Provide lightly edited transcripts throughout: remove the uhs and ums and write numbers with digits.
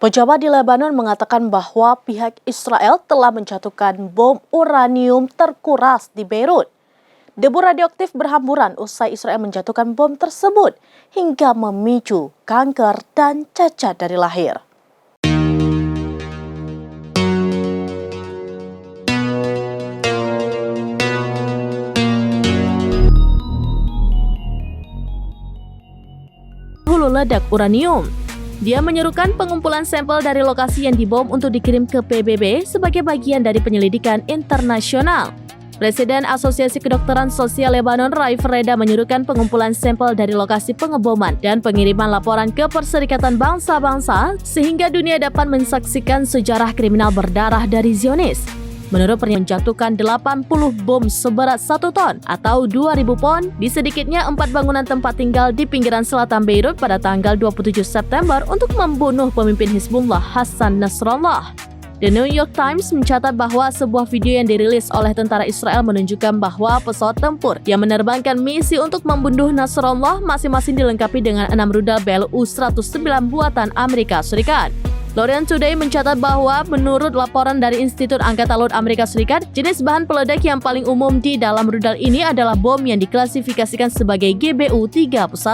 Pejabat di Lebanon mengatakan bahwa pihak Israel telah menjatuhkan bom uranium terkuras di Beirut. Debu radioaktif berhamburan usai Israel menjatuhkan bom tersebut hingga memicu kanker dan cacat dari lahir. Hulu ledak uranium. Dia menyerukan pengumpulan sampel dari lokasi yang dibom untuk dikirim ke PBB sebagai bagian dari penyelidikan internasional. Presiden Asosiasi Kedokteran Sosial Lebanon, Raif Reda, menyerukan pengumpulan sampel dari lokasi pengeboman dan pengiriman laporan ke Perserikatan Bangsa-Bangsa sehingga dunia dapat menyaksikan sejarah kriminal berdarah dari Zionis. Menurut pernyataan menjatuhkan 80 bom seberat 1 ton atau 2.000 pon di sedikitnya 4 bangunan tempat tinggal di pinggiran selatan Beirut pada tanggal 27 September untuk membunuh pemimpin Hizbullah Hassan Nasrallah. The New York Times mencatat bahwa sebuah video yang dirilis oleh tentara Israel menunjukkan bahwa pesawat tempur yang menerbangkan misi untuk membunuh Nasrallah masing-masing dilengkapi dengan 6 rudal BLU-109 buatan Amerika Serikat. Lorient Today mencatat bahwa menurut laporan dari Institut Angkatan Laut Amerika Serikat, jenis bahan peledak yang paling umum di dalam rudal ini adalah bom yang diklasifikasikan sebagai GBU-31.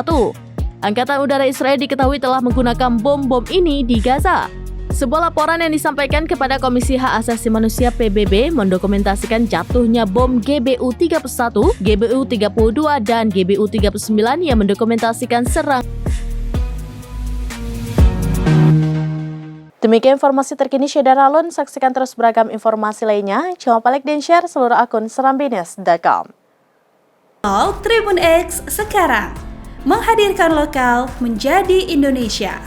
Angkatan Udara Israel diketahui telah menggunakan bom-bom ini di Gaza. Sebuah laporan yang disampaikan kepada Komisi Hak Asasi Manusia PBB mendokumentasikan jatuhnya bom GBU-31, GBU-32, dan GBU-39 yang mendokumentasikan serangan. Demikian informasi terkini Syedara Alun. Saksikan terus beragam informasi lainnya. Jangan lupa like dan share seluruh akun serambines.com. Tribun X sekarang menghadirkan lokal menjadi Indonesia.